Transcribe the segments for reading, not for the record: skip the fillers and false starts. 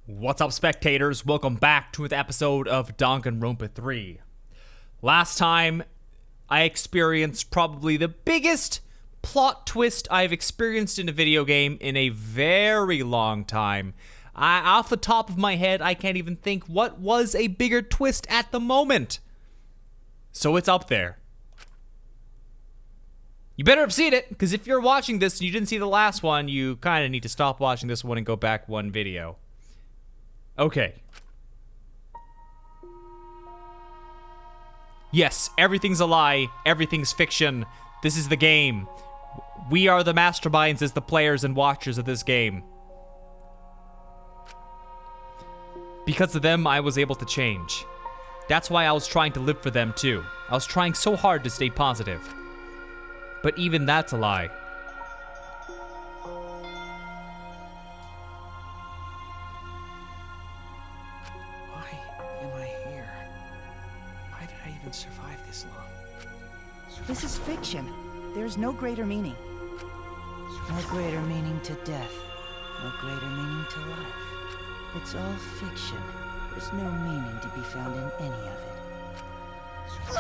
What's up, spectators? Welcome back to an episode of Danganronpa 3. Last time, I experienced probably the biggest plot twist I've experienced in a video game in a very long time. Off the top of my head, I can't even think what was a bigger twist at the moment. So it's up there. You better have seen it, because if you're watching this and you didn't see the last one, you kind of need to stop watching this one and go back one video. Okay. Yes, everything's a lie. Everything's fiction. This is the game. We are the masterminds as the players and watchers of this game. Because of them, I was able to change. That's why I was trying to live for them too. I was trying so hard to stay positive. But even that's a lie. Survive this long. This is fiction. There's no greater meaning. No greater meaning to death. No greater meaning to life. It's all fiction. There's no meaning to be found in any of it. It's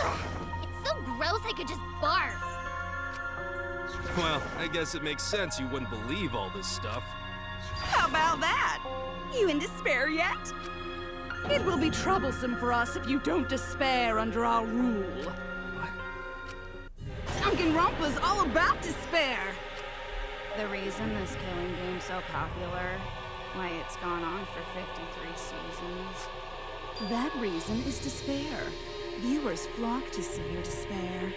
so gross I could just barf. Well, I guess it makes sense you wouldn't believe all this stuff. How about that? You in despair yet? It will be troublesome for us if you don't despair under our rule. What? Danganronpa's all about despair. The reason this killing game's so popular, why it's gone on for 53 seasons. That reason is despair. Viewers flock to see your despair.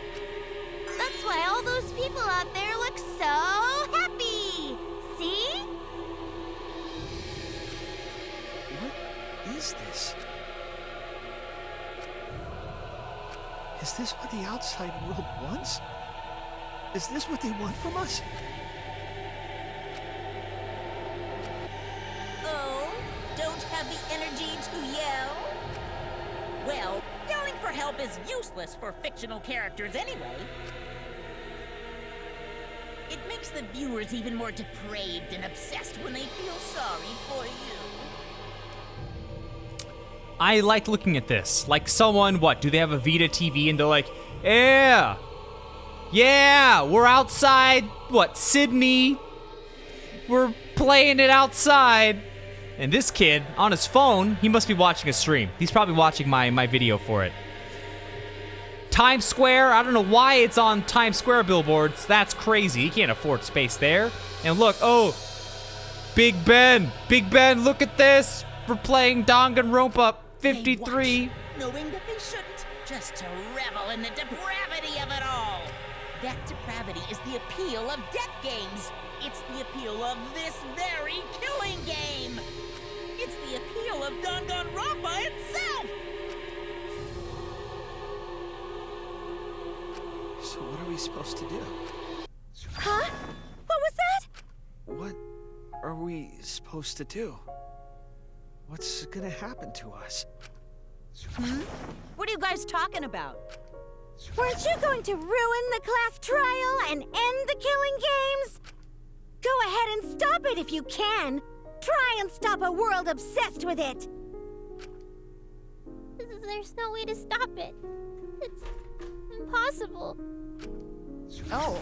That's why all those people out there look so happy. See? What is this? Is this what the outside world wants? Is this what they want from us? Oh, don't have the energy to yell? Well, yelling for help is useless for fictional characters anyway. It makes the viewers even more depraved and obsessed when they feel sorry for you. I like looking at this. Like someone, do they have a Vita TV and they're like, yeah, we're outside, Sydney? We're playing it outside. And this kid, on his phone, he must be watching a stream. He's probably watching my video for it. Times Square, I don't know why it's on Times Square billboards. That's crazy. He can't afford space there. And look, oh, Big Ben, look at this. We're playing Danganronpa 53. Knowing that they shouldn't, just to revel in the depravity of it all. That depravity is the appeal of death games. It's the appeal of this very killing game. It's the appeal of Danganronpa itself. So what are we supposed to do? Huh? What was that? What are we supposed to do? What's gonna happen to us? What are you guys talking about? Weren't you going to ruin the class trial and end the killing games? Go ahead and stop it if you can. Try and stop a world obsessed with it. There's no way to stop it. It's impossible. Oh,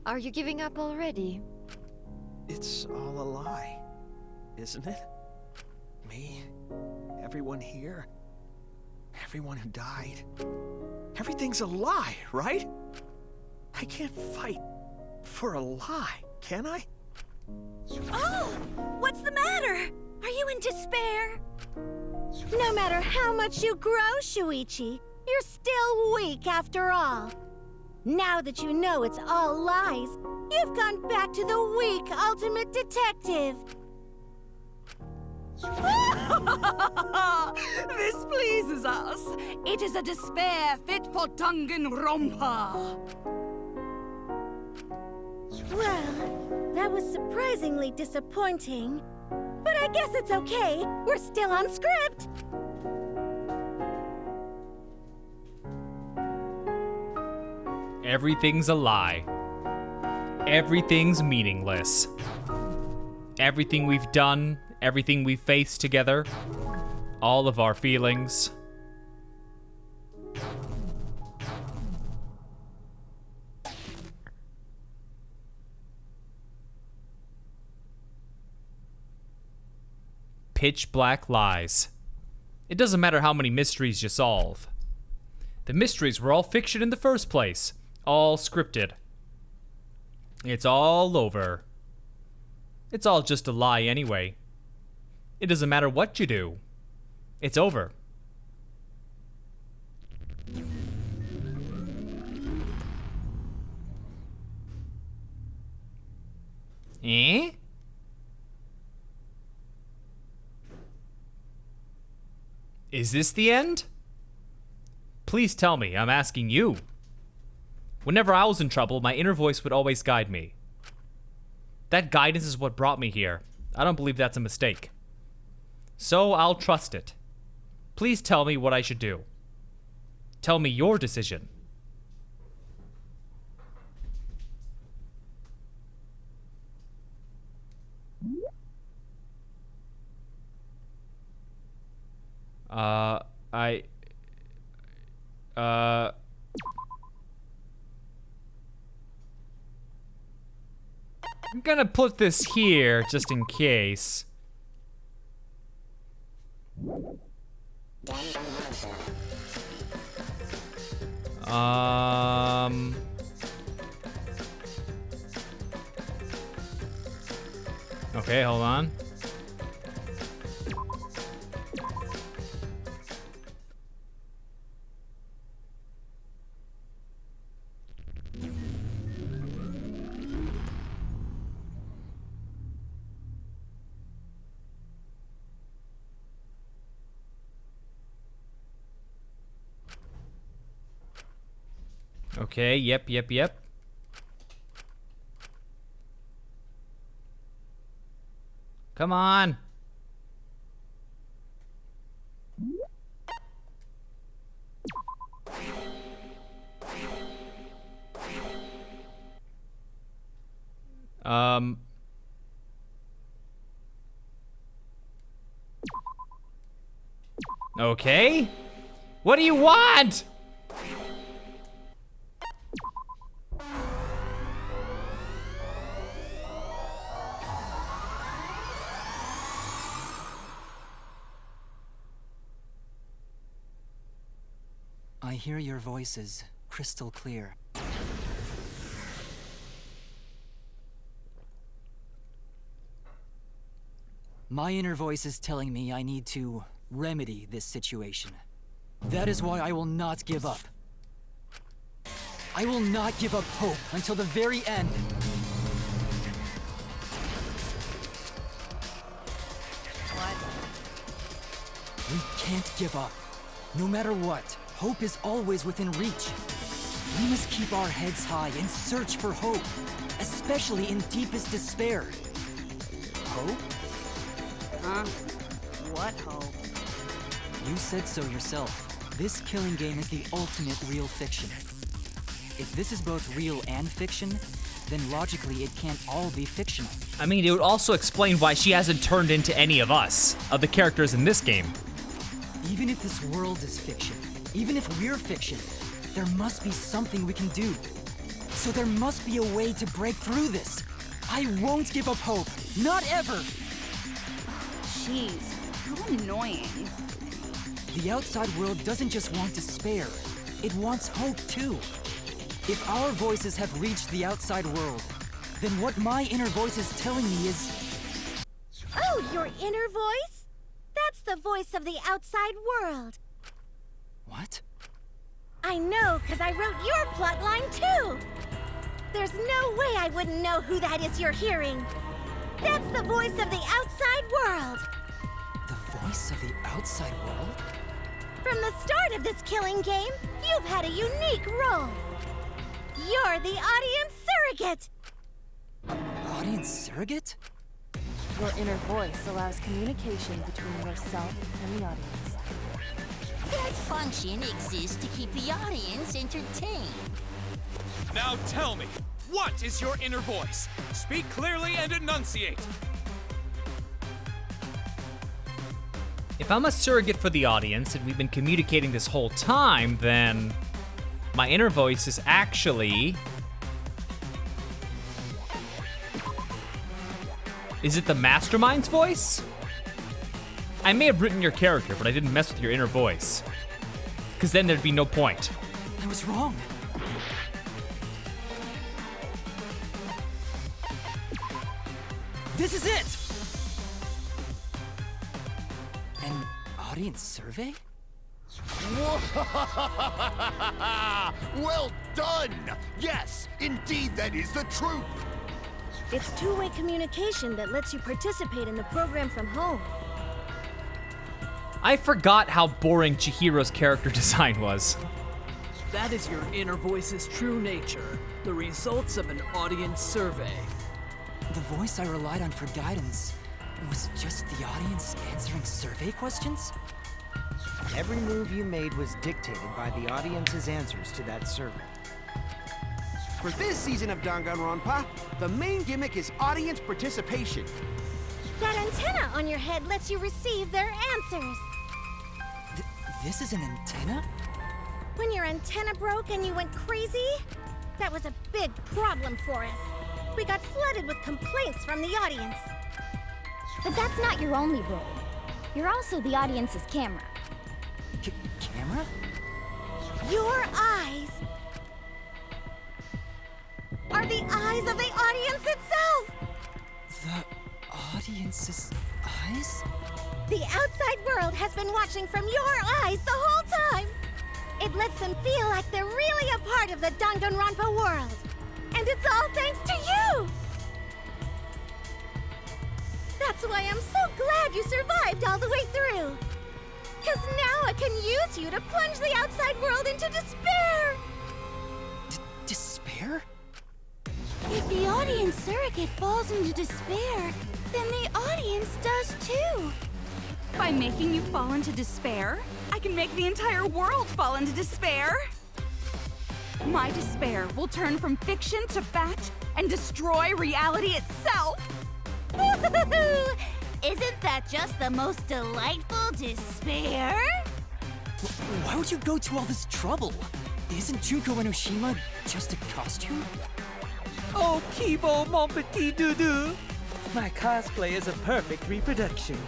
are you giving up already? It's all a lie, isn't it? Me, everyone here, everyone who died. Everything's a lie, right? I can't fight for a lie, can I? Oh! What's the matter? Are you in despair? No matter how much you grow, Shuichi, you're still weak after all. Now that you know it's all lies, you've gone back to the weak ultimate detective. This pleases us. It is a despair fit for Danganronpa. Well, that was surprisingly disappointing. But I guess it's okay. We're still on script. Everything's a lie. Everything's meaningless. Everything we've done everything we face together, all of our feelings. Pitch black lies. It doesn't matter how many mysteries you solve. The mysteries were all fiction in the first place, all scripted. It's all over. It's all just a lie anyway. It doesn't matter what you do. It's over. Eh? Is this the end? Please tell me, I'm asking you. Whenever I was in trouble, my inner voice would always guide me. That guidance is what brought me here. I don't believe that's a mistake. So I'll trust it. Please tell me what I should do. Tell me your decision. I'm gonna put this here just in case. Okay, hold on. Okay, yep. Come on. Okay. What do you want? I hear your voices crystal clear. My inner voice is telling me I need to remedy this situation. That is why I will not give up. I will not give up hope until the very end. What? We can't give up. No matter what, hope is always within reach. We must keep our heads high and search for hope, especially in deepest despair. Hope? Huh? What hope? You said so yourself. This killing game is the ultimate real fiction. If this is both real and fiction, then logically it can't all be fictional. I mean, it would also explain why she hasn't turned into any of us, of the characters in this game. Even if this world is fiction, even if we're fiction, there must be something we can do. So there must be a way to break through this. I won't give up hope. Not ever! Jeez, how annoying. The outside world doesn't just want despair. It wants hope, too. If our voices have reached the outside world, then what my inner voice is telling me is... Oh, your inner voice? That's the voice of the outside world. What? I know, because I wrote your plotline, too. There's no way I wouldn't know who that is you're hearing. That's the voice of the outside world. The voice of the outside world? From the start of this killing game, you've had a unique role. You're the audience surrogate. Audience surrogate? Your inner voice allows communication between yourself and the audience. That function exists to keep the audience entertained. Now tell me, what is your inner voice? Speak clearly and enunciate. If I'm a surrogate for the audience and we've been communicating this whole time, then my inner voice is actually... Is it the mastermind's voice? I may have written your character, but I didn't mess with your inner voice. Because then there'd be no point. I was wrong. This is it! An audience survey? Well done! Yes, indeed that is the truth! It's two-way communication that lets you participate in the program from home. I forgot how boring Chihiro's character design was. That is your inner voice's true nature, the results of an audience survey. The voice I relied on for guidance was just the audience answering survey questions? Every move you made was dictated by the audience's answers to that survey. For this season of Danganronpa, the main gimmick is audience participation. That antenna on your head lets you receive their answers. This is an antenna? When your antenna broke and you went crazy, that was a big problem for us. We got flooded with complaints from the audience. But that's not your only role. You're also the audience's camera. Camera? Your eyes are the eyes of the audience itself! The audience's eyes? The outside world has been watching from your eyes the whole time! It lets them feel like they're really a part of the Danganronpa world. And it's all thanks to you! That's why I'm so glad you survived all the way through. 'Cause now I can use you to plunge the outside world into despair! Despair? If the audience surrogate falls into despair, then the audience does too. By making you fall into despair, I can make the entire world fall into despair. My despair will turn from fiction to fact and destroy reality itself. Isn't that just the most delightful despair? Why would you go to all this trouble? Isn't Junko Enoshima just a costume? Oh, Kibo, mon petit doudou! My cosplay is a perfect reproduction.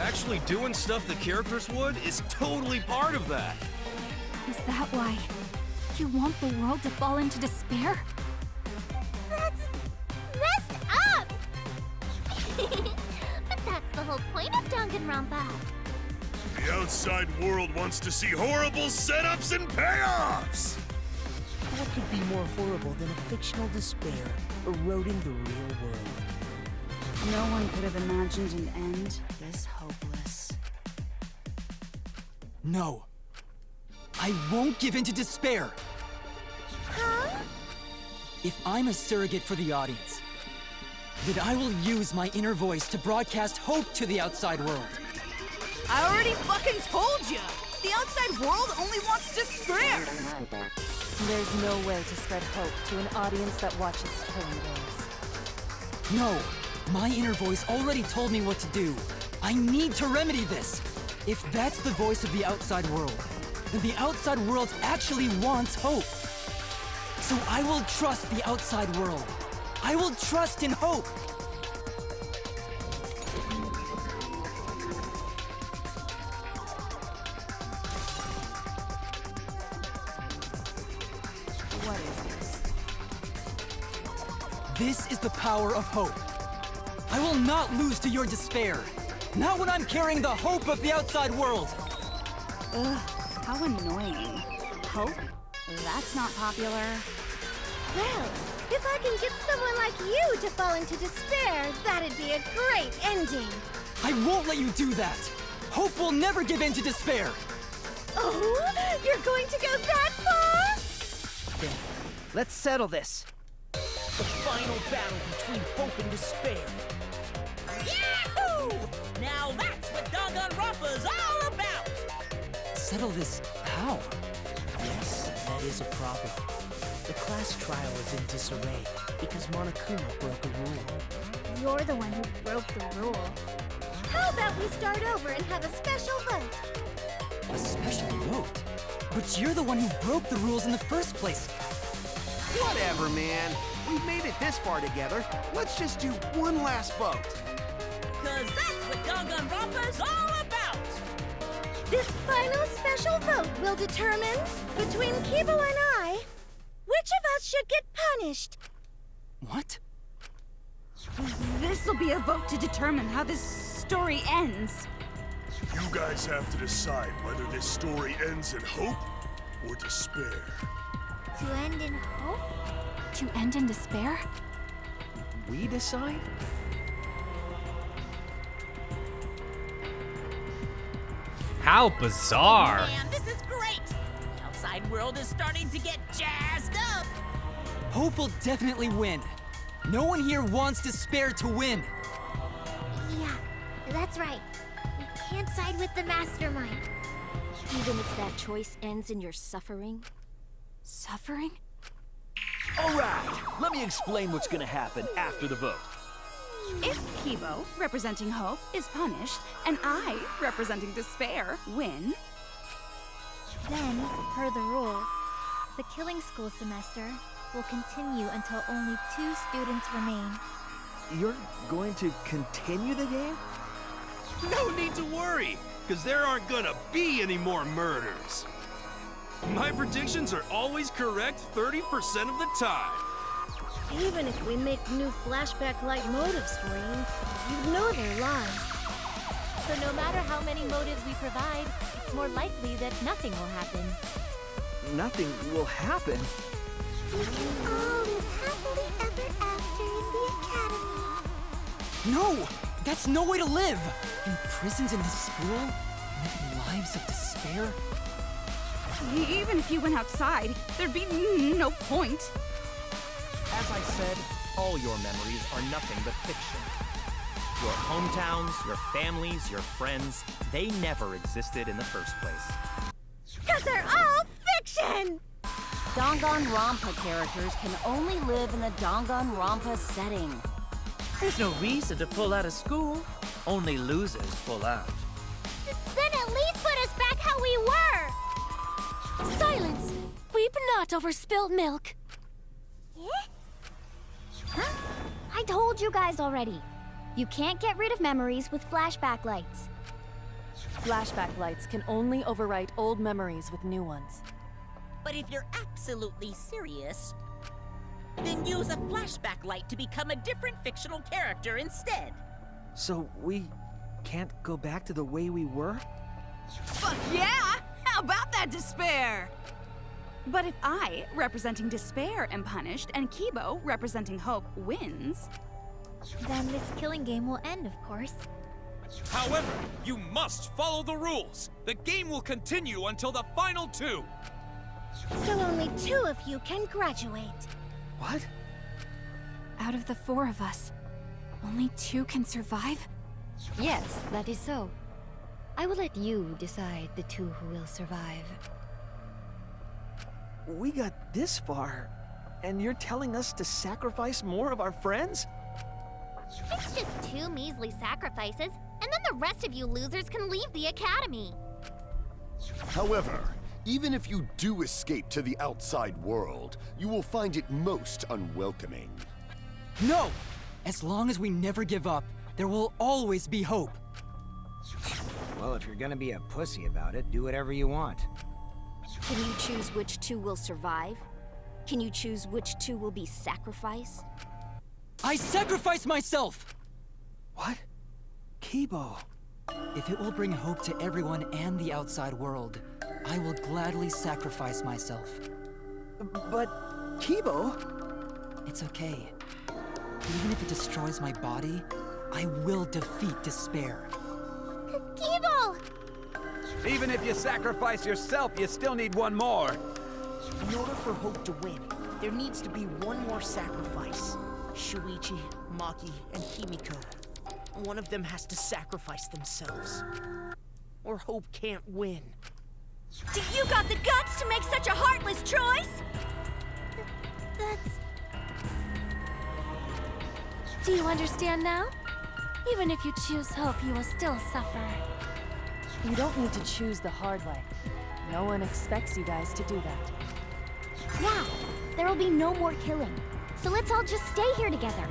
Actually doing stuff the characters would is totally part of that. Is that why you want the world to fall into despair? That's messed up! But that's the whole point of Danganronpa. The outside world wants to see horrible setups and payoffs! What could be more horrible than a fictional despair eroding the real world? No one could have imagined an end this hopeless. No. I won't give in to despair. Huh? If I'm a surrogate for the audience, then I will use my inner voice to broadcast hope to the outside world. I already fucking told you! The outside world only wants despair! There's no way to spread hope to an audience that watches killing games. No, my inner voice already told me what to do. I need to remedy this. If that's the voice of the outside world, then the outside world actually wants hope. So I will trust the outside world. I will trust in hope. What is this? This is the power of hope. I will not lose to your despair. Not when I'm carrying the hope of the outside world. Ugh, how annoying. Hope? That's not popular. Well, if I can get someone like you to fall into despair, that'd be a great ending. I won't let you do that. Hope will never give in to despair. Oh, you're going to go that far? Then, let's settle this. The final battle between hope and despair. Yahoo! Now that's what Danganronpa's all about! Settle this how? Yes, that is a problem. The class trial is in disarray because Monokuma broke a rule. You're the one who broke the rule. How about we start over and have a special vote? A special vote? But you're the one who broke the rules in the first place. Whatever, man. We've made it this far together. Let's just do one last vote. Cause that's what Danganronpa's all about! This final special vote will determine, between Kibo and I, which of us should get punished. What? This'll be a vote to determine how this story ends. You guys have to decide whether this story ends in hope or despair. To end in hope? To end in despair? We decide? How bizarre. Man, this is great! The outside world is starting to get jazzed up! Hope will definitely win. No one here wants despair to win. Yeah, that's right. We can't side with the mastermind. Even if that choice ends in your suffering. Suffering? All right, let me explain what's gonna happen after the vote. If Kibo, representing hope, is punished, and I, representing despair, win... Then, per the rules, the killing school semester will continue until only 2 students remain. You're going to continue the game? No need to worry, because there aren't gonna be any more murders. My predictions are always correct 30% of the time. Even if we make new flashback-like motives for you, you know they're lies. So no matter how many motives we provide, it's more likely that nothing will happen. Nothing will happen. We can all live happily ever after in the academy. No! That's no way to live! Imprisoned in this school? Living lives of despair? Even if you went outside, there'd be no point. As I said, all your memories are nothing but fiction. Your hometowns, your families, your friends, they never existed in the first place. 'Cause they're all fiction! Danganronpa characters can only live in a Danganronpa setting. There's no reason to pull out of school. Only losers pull out. Then at least put us back how we were! Silence! Weep not over spilt milk. Huh? I told you guys already. You can't get rid of memories with flashback lights. Flashback lights can only overwrite old memories with new ones. But if you're absolutely serious, then use a flashback light to become a different fictional character instead. So we can't go back to the way we were? Fuck yeah! How about that despair? But if I, representing despair, am punished, and Kibo, representing hope, wins... Then this killing game will end, of course. However, you must follow the rules. The game will continue until the final 2. So only 2 of you can graduate. What? Out of the 4 of us, only 2 can survive? Yes, that is so. I will let you decide the 2 who will survive. We got this far, and you're telling us to sacrifice more of our friends? It's just 2 measly sacrifices, and then the rest of you losers can leave the academy. However, even if you do escape to the outside world, you will find it most unwelcoming. No! As long as we never give up, there will always be hope. Well, if you're gonna be a pussy about it, do whatever you want. Can you choose which 2 will survive? Can you choose which 2 will be sacrificed? I sacrifice myself! What? Kibo. If it will bring hope to everyone and the outside world, I will gladly sacrifice myself. But, Kibo... It's okay. Even if it destroys my body, I will defeat despair. Kibo! Even if you sacrifice yourself, you still need one more. In order for hope to win, there needs to be one more sacrifice. Shuichi, Maki, and Himiko. One of them has to sacrifice themselves. Or hope can't win. Do you got the guts to make such a heartless choice? That's... Do you understand now? Even if you choose hope, you will still suffer. You don't need to choose the hard way. No one expects you guys to do that. Yeah, there will be no more killing. So let's all just stay here together.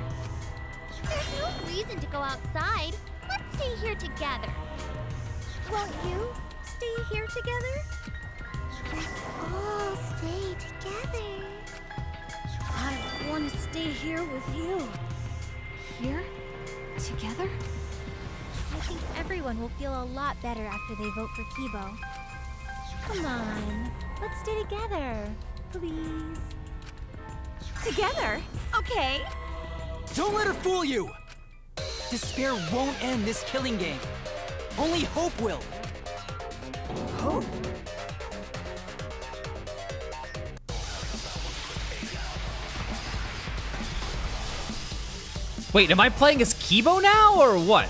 There's no reason to go outside. Let's stay here together. Won't you stay here together? Let's all stay together. I want to stay here with you. Here? Together? I think everyone will feel a lot better after they vote for Kibo. Come on, let's stay together, please. Together? Okay. Don't let her fool you! Despair won't end this killing game. Only hope will. Hope? Wait, am I playing as Kibo now, or what?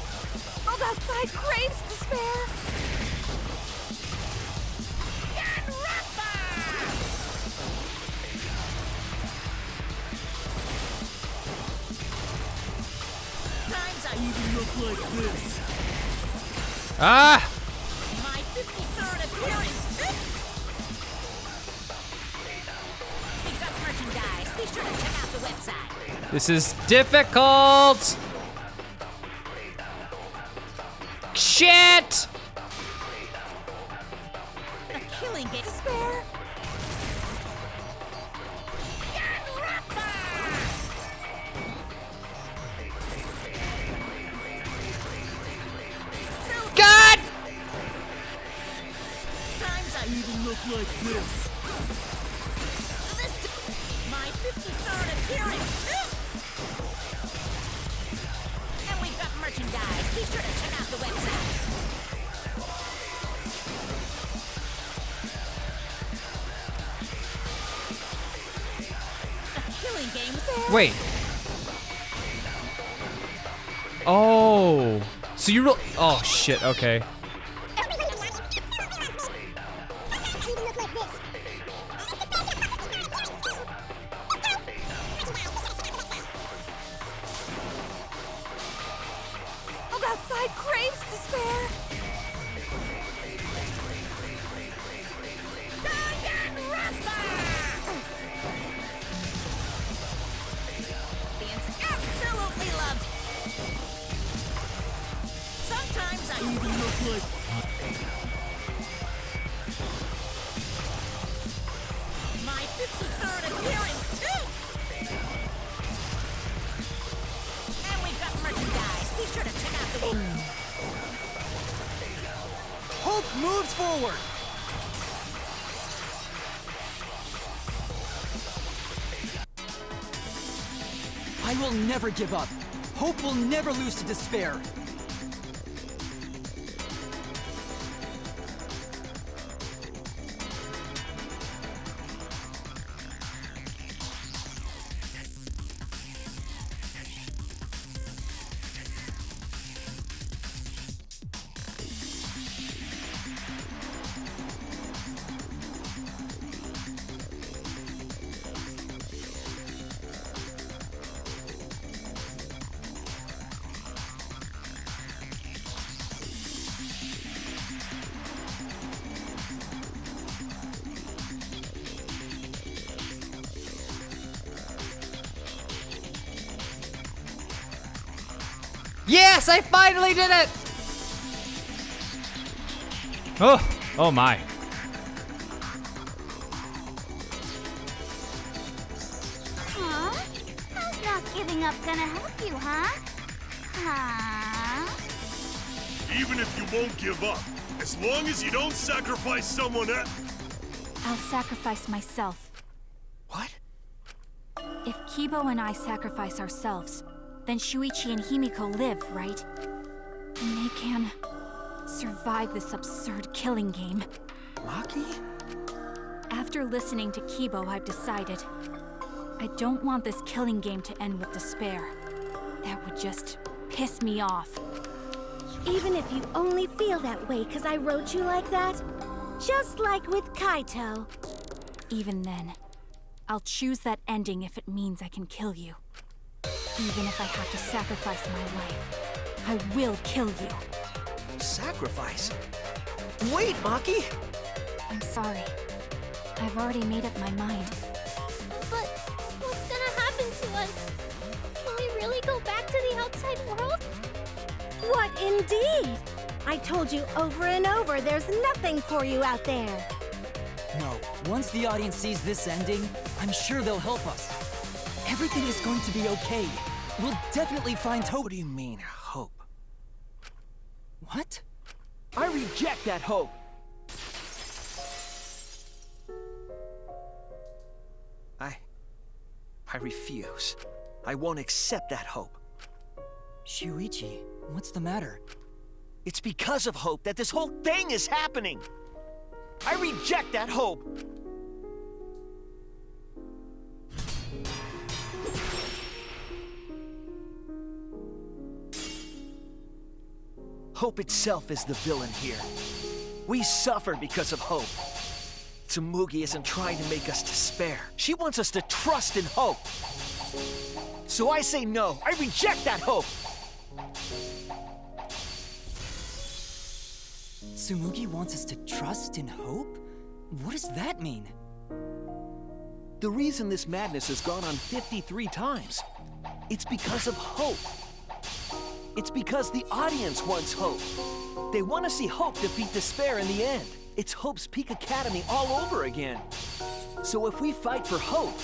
All outside craves despair. Times I even look like this. Ah! My 53rd appearance. We've got merchandise. Be sure to check out the website. This is difficult! Shit! The killing game. Despair. God! Times I even look like this. My 53rd appearance. And we've got merchandise. Be sure to check out the website. The killing game. Wait. Oh. So you real. Oh shit, okay. All outside craves despair. Absolutely loved. Sometimes I even look like. My 53rd appearance too. And we've got merchandise. Be sure to check out the. Hope moves forward. I will never give up. Hope will never lose to despair. Yes, I finally did it! Oh my. Huh? How's not giving up gonna help you, huh? Huh? Even if you won't give up, as long as you don't sacrifice someone else. I'll sacrifice myself. What? If Kibo and I sacrifice ourselves, then Shuichi and Himiko live, right? And they can survive this absurd killing game. Maki? After listening to Kibo, I've decided I don't want this killing game to end with despair. That would just piss me off. Even if you only feel that way because I wrote you like that? Just like with Kaito. Even then, I'll choose that ending if it means I can kill you. Even if I have to sacrifice my life. I will kill you. Sacrifice? Wait, Maki! I'm sorry. I've already made up my mind. But what's gonna happen to us? Can we really go back to the outside world? What indeed? I told you over and over there's nothing for you out there. No, once the audience sees this ending, I'm sure they'll help us. Everything is going to be okay. We'll definitely find hope. What do you mean, hope? What? I reject that hope. I refuse. I won't accept that hope. Shuichi, what's the matter? It's because of hope that this whole thing is happening! I reject that hope! Hope itself is the villain here. We suffer because of hope. Tsumugi isn't trying to make us despair. She wants us to trust in hope. So I say no. I reject that hope! Tsumugi wants us to trust in hope? What does that mean? The reason this madness has gone on 53 times, it's because of hope. It's because the audience wants hope. They want to see hope defeat despair in the end. It's Hope's Peak Academy all over again. So if we fight for hope,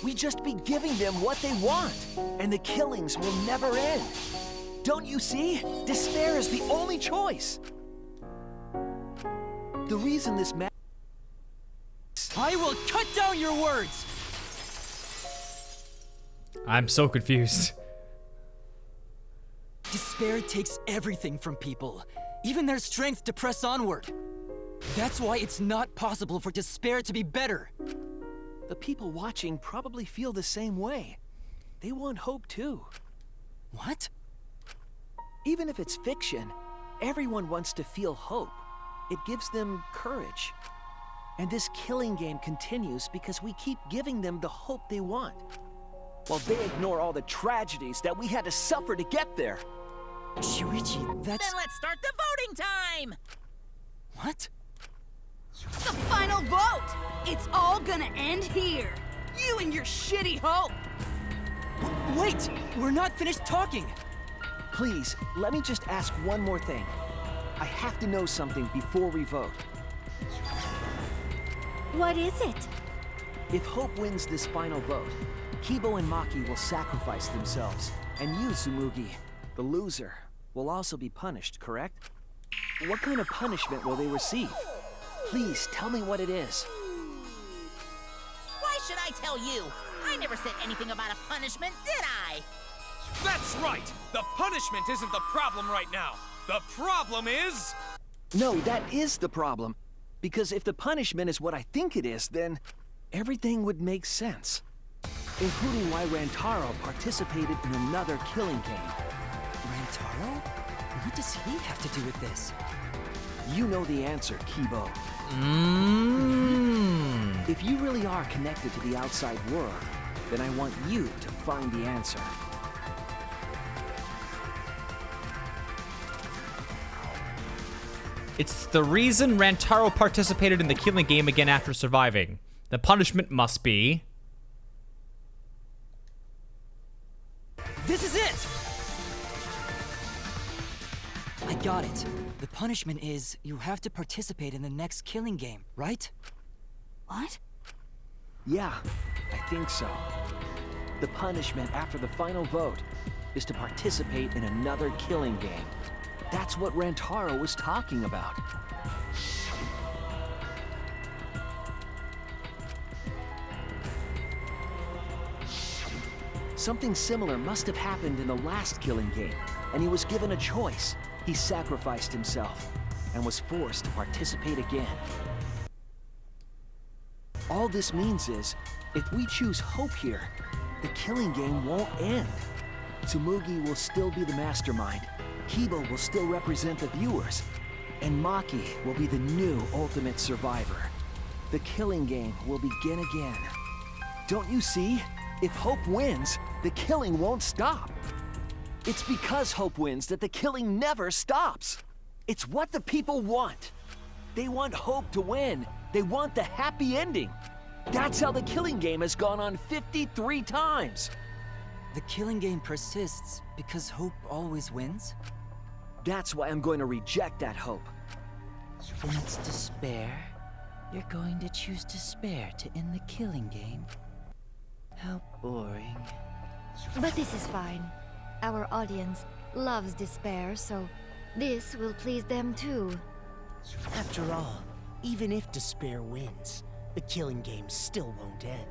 we just be giving them what they want, and the killings will never end. Don't you see? Despair is the only choice. The reason this I will cut down your words! I'm so confused. Despair takes everything from people, even their strength to press onward. That's why it's not possible for despair to be better. The people watching probably feel the same way. They want hope too. What? Even if it's fiction, everyone wants to feel hope. It gives them courage. And this killing game continues because we keep giving them the hope they want, while they ignore all the tragedies that we had to suffer to get there. Shuichi, that's... Then let's start the voting time! What? The final vote! It's all gonna end here! You and your shitty hope! Wait! We're not finished talking! Please, let me just ask one more thing. I have to know something before we vote. What is it? If Hope wins this final vote, Kibo and Maki will sacrifice themselves, and you, Tsumugi, the loser, will also be punished, correct? What kind of punishment will they receive? Please, tell me what it is. Why should I tell you? I never said anything about a punishment, did I? That's right! The punishment isn't the problem right now. The problem is... No, that is the problem. Because if the punishment is what I think it is, then everything would make sense. Including why Rantaro participated in another killing game. Rantaro? What does he have to do with this? You know the answer, Kibo. If you really are connected to the outside world, then I want you to find the answer. It's the reason Rantaro participated in the killing game again after surviving. The punishment must be... This is it! I got it. The punishment is you have to participate in the next killing game, right? What? Yeah, I think so. The punishment after the final vote is to participate in another killing game. That's what Rantaro was talking about. Something similar must have happened in the last killing game, and he was given a choice. He sacrificed himself, and was forced to participate again. All this means is, if we choose hope here, the killing game won't end. Tsumugi will still be the mastermind, Kibo will still represent the viewers, and Maki will be the new ultimate survivor. The killing game will begin again. Don't you see? If Hope wins, the killing won't stop. It's because Hope wins that the killing never stops. It's what the people want. They want Hope to win. They want the happy ending. That's how the killing game has gone on 53 times. The killing game persists because Hope always wins? That's why I'm going to reject that Hope. Then it's despair? You're going to choose despair to end the killing game? How boring. But this is fine. Our audience loves despair, so this will please them too. After all, even if despair wins, the killing game still won't end.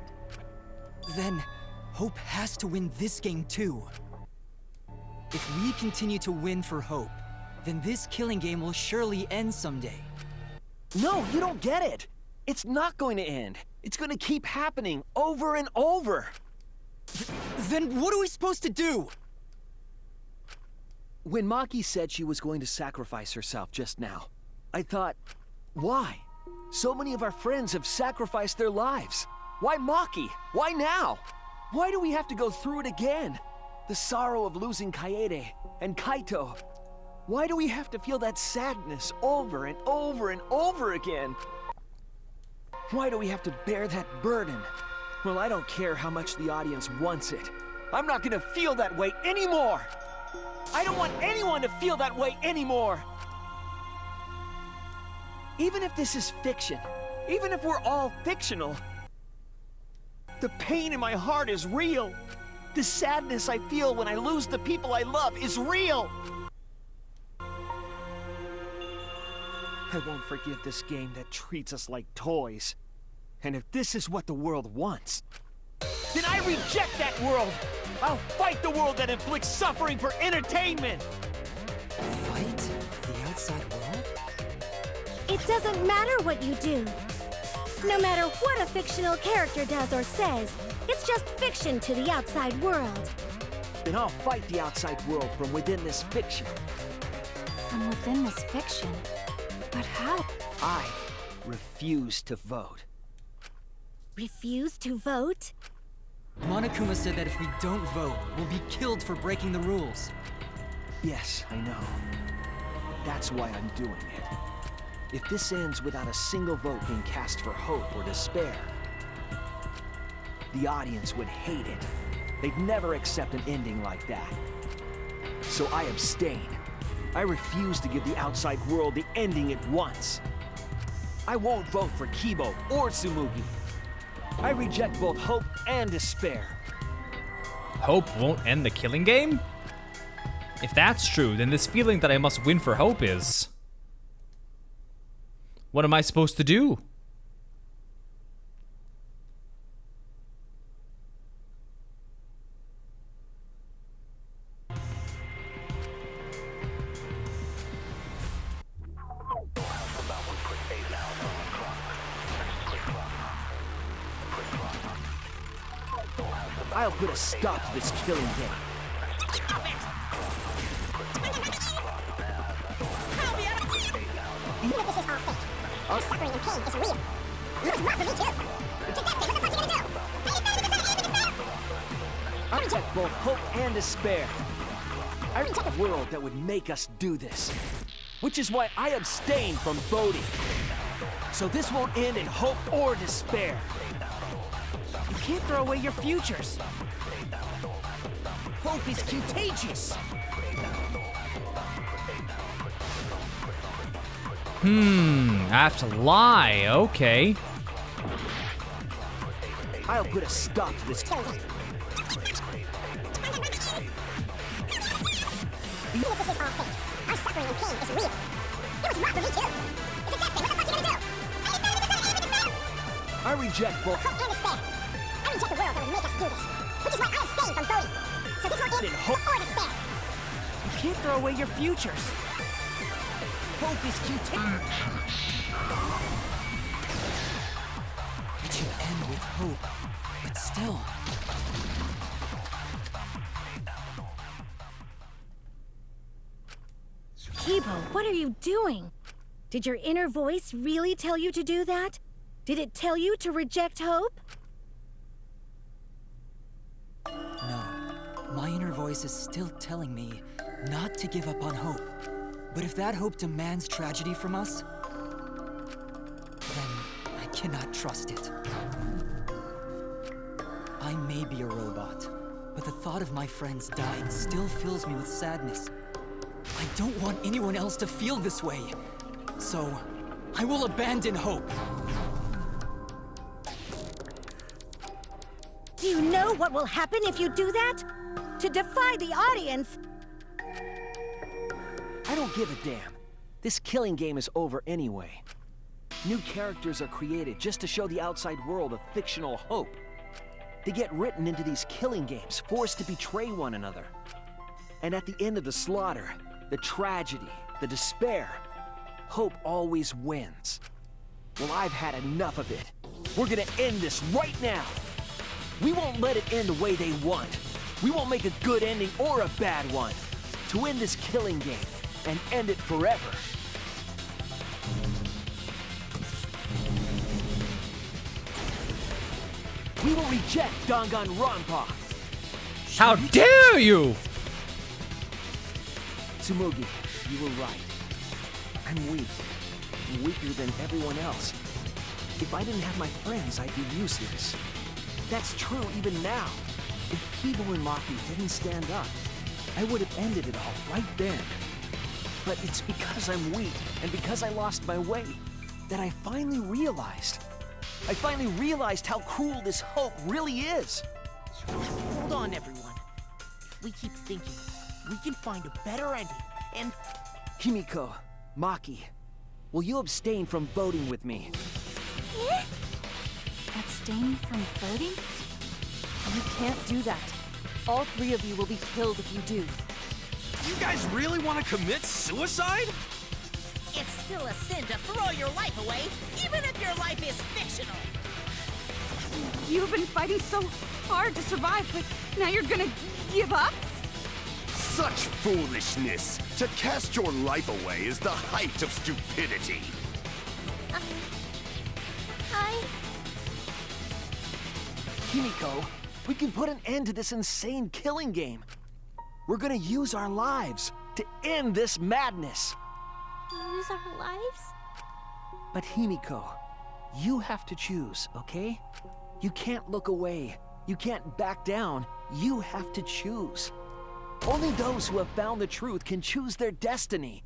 Then, Hope has to win this game too. If we continue to win for Hope, then this killing game will surely end someday. No, you don't get it. It's not going to end. It's going to keep happening over and over. Then what are we supposed to do? When Maki said she was going to sacrifice herself just now, I thought, why? So many of our friends have sacrificed their lives. Why Maki? Why now? Why do we have to go through it again? The sorrow of losing Kaede and Kaito. Why do we have to feel that sadness over and over and over again? Why do we have to bear that burden? Well, I don't care how much the audience wants it. I'm not gonna feel that way anymore! I don't want anyone to feel that way anymore! Even if this is fiction, even if we're all fictional, the pain in my heart is real. The sadness I feel when I lose the people I love is real. I won't forgive this game that treats us like toys. And if this is what the world wants, then I reject that world! I'll fight the world that inflicts suffering for entertainment! Fight the outside world? It doesn't matter what you do. No matter what a fictional character does or says, it's just fiction to the outside world. Then I'll fight the outside world from within this fiction. From within this fiction? But how? I refuse to vote. Refuse to vote? Monokuma said that if we don't vote, we'll be killed for breaking the rules. Yes, I know. That's why I'm doing it. If this ends without a single vote being cast for hope or despair, the audience would hate it. They'd never accept an ending like that. So I abstain. I refuse to give the outside world the ending it wants. I won't vote for Kibo or Tsumugi. I reject both hope and despair. Hope won't end the killing game? If that's true, then this feeling that I must win for Hope is... What am I supposed to do? I'll put a stop to this killing game. Even if this is all fake, your suffering and pain is real. It was rough for me too. To death, what the fuck are you gonna do? I reject both hope and despair. I reject a world that would make us do this. Which is why I abstain from voting. So this won't end in hope or despair. You can't throw away your futures. Hope is contagious. I have to lie, okay. I'll put a stop to this killing. Even if this is all fake, our suffering and pain is real. It was rough for me too. It's a death thing, what the fuck are you gonna do? I reject both hope and despair. I reject the world that would make us do this. Which is why I abstain from voting. So this won't end in hope or despair. You can't throw away your futures. Hope is contagious. It should end with hope, but still. Kibo, what are you doing? Did your inner voice really tell you to do that? Did it tell you to reject hope? No. My inner voice voice is still telling me not to give up on hope. But if that hope demands tragedy from us, then I cannot trust it. I may be a robot, but the thought of my friends dying still fills me with sadness. I don't want anyone else to feel this way, so I will abandon hope. Do you know what will happen if you do that? To defy the audience! I don't give a damn. This killing game is over anyway. New characters are created just to show the outside world a fictional hope. They get written into these killing games, forced to betray one another. And at the end of the slaughter, the tragedy, the despair, hope always wins. Well, I've had enough of it. We're gonna end this right now. We won't let it end the way they want. We won't make a good ending or a bad one. To end this killing game and end it forever. We will reject Danganronpa. How dare you! Tsumugi, you were right. I'm weak. I'm weaker than everyone else. If I didn't have my friends, I'd be useless. That's true even now. If Kibo and Maki didn't stand up, I would have ended it all right then. But it's because I'm weak, and because I lost my way, that I finally realized. I finally realized how cruel this hope really is. Hold on, everyone. If we keep thinking, we can find a better ending, and... Himiko, Maki, will you abstain from voting with me? Abstain from voting? You can't do that. All three of you will be killed if you do. You guys really want to commit suicide? It's still a sin to throw your life away, even if your life is fictional. You've been fighting so hard to survive, but now you're gonna give up? Such foolishness! To cast your life away is the height of stupidity. Himiko, we can put an end to this insane killing game. We're gonna use our lives to end this madness. Use our lives? But Himiko, you have to choose, okay? You can't look away. You can't back down. You have to choose. Only those who have found the truth can choose their destiny.